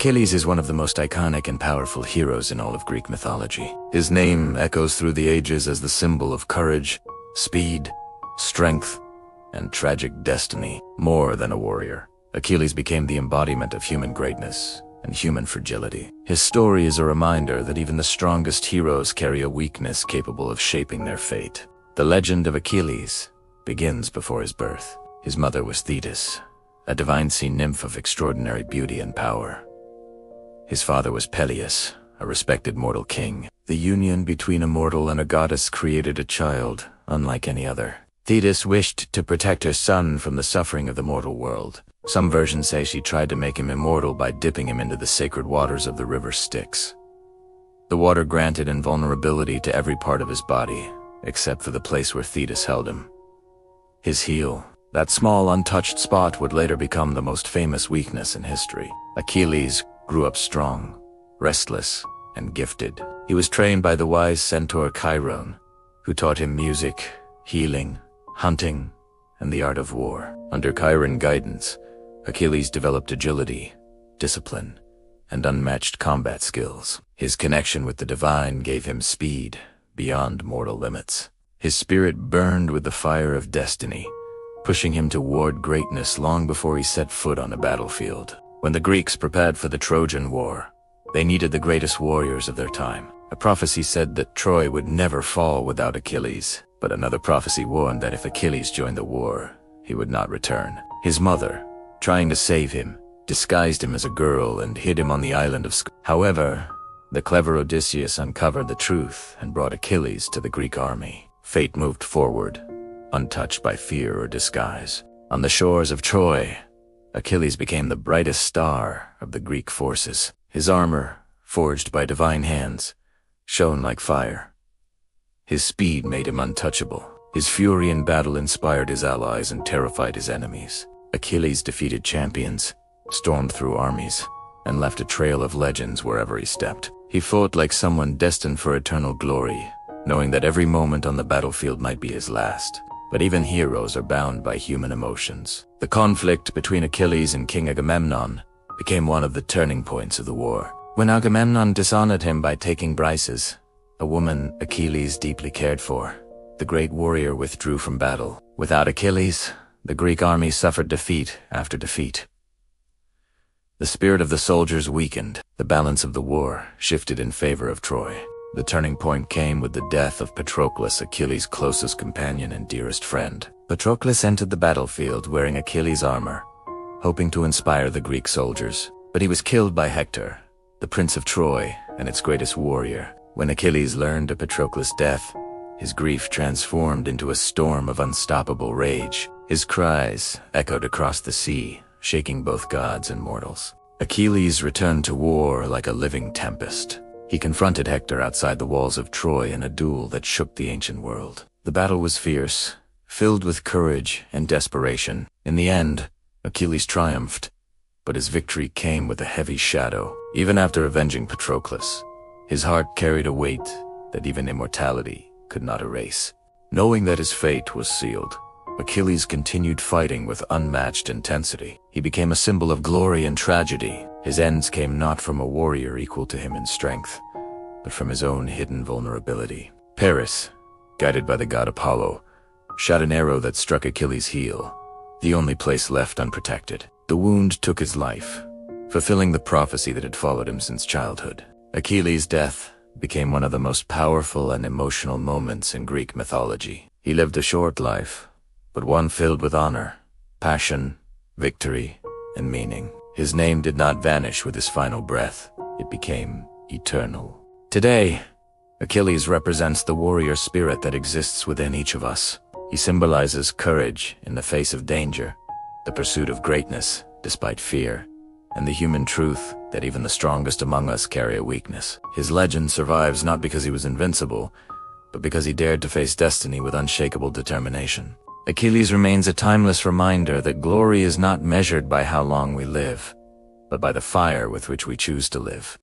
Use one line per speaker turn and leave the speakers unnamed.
Achilles is one of the most iconic and powerful heroes in all of Greek mythology. His name echoes through the ages as the symbol of courage, speed, strength, and tragic destiny. More than a warrior, Achilles became the embodiment of human greatness and human fragility. His story is a reminder that even the strongest heroes carry a weakness capable of shaping their fate. The legend of Achilles begins before his birth. His mother was Thetis, a divine sea nymph of extraordinary beauty and power. His father was Peleus, a respected mortal king. The union between a mortal and a goddess created a child unlike any other. Thetis wished to protect her son from the suffering of the mortal world. Some versions say she tried to make him immortal by dipping him into the sacred waters of the river Styx. The water granted invulnerability to every part of his body, except for the place where Thetis held him. His heel. That small, untouched spot would later become the most famous weakness in history. Achilles grew up strong, restless, and gifted. He was trained by the wise centaur Chiron, who taught him music, healing, hunting, and the art of war. Under Chiron guidance, Achilles developed agility, discipline, and unmatched combat skills. His connection with the divine gave him speed beyond mortal limits. His spirit burned with the fire of destiny, pushing him toward greatness long before he set foot on a battlefield. When the Greeks prepared for the Trojan War, they needed the greatest warriors of their time. A prophecy said that Troy would never fall without Achilles, but another prophecy warned that if Achilles joined the war, he would not return. His mother, trying to save him, disguised him as a girl and hid him on the island of However, the clever Odysseus uncovered the truth and brought Achilles to the Greek army. Fate moved forward, untouched by fear or disguise. On the shores of Troy, Achilles became the brightest star of the Greek forces. His armor, forged by divine hands, shone like fire. His speed made him untouchable. His fury in battle inspired his allies and terrified his enemies. Achilles defeated champions, stormed through armies, and left a trail of legends wherever he stepped. He fought like someone destined for eternal glory, knowing that every moment on the battlefield might be his last. But even heroes are bound by human emotions. The conflict between Achilles and King Agamemnon became one of the turning points of the war. When Agamemnon dishonored him by taking Briseis, a woman Achilles deeply cared for, the great warrior withdrew from battle. Without Achilles, the Greek army suffered defeat after defeat. The spirit of the soldiers weakened. The balance of the war shifted in favor of Troy. The turning point came with the death of Patroclus, Achilles' closest companion and dearest friend. Patroclus entered the battlefield wearing Achilles' armor, hoping to inspire the Greek soldiers. But he was killed by Hector, the prince of Troy and its greatest warrior. When Achilles learned of Patroclus' death, his grief transformed into a storm of unstoppable rage. His cries echoed across the sea, shaking both gods and mortals. Achilles returned to war like a living tempest. He confronted Hector outside the walls of Troy in a duel that shook the ancient world. The battle was fierce, filled with courage and desperation. In the end, Achilles triumphed, but his victory came with a heavy shadow. Even after avenging Patroclus, his heart carried a weight that even immortality could not erase. Knowing that his fate was sealed, Achilles continued fighting with unmatched intensity. He became a symbol of glory and tragedy. His ends came not from a warrior equal to him in strength, but from his own hidden vulnerability. Paris, guided by the god Apollo, shot an arrow that struck Achilles' heel, the only place left unprotected. The wound took his life, fulfilling the prophecy that had followed him since childhood. Achilles' death became one of the most powerful and emotional moments in Greek mythology. He lived a short life, but one filled with honor, passion, victory, and meaning. His name did not vanish with his final breath. It became eternal. Today, Achilles represents the warrior spirit that exists within each of us. He symbolizes courage in the face of danger, the pursuit of greatness despite fear, and the human truth that even the strongest among us carry a weakness. His legend survives not because he was invincible, but because he dared to face destiny with unshakable determination. Achilles remains a timeless reminder that glory is not measured by how long we live, but by the fire with which we choose to live.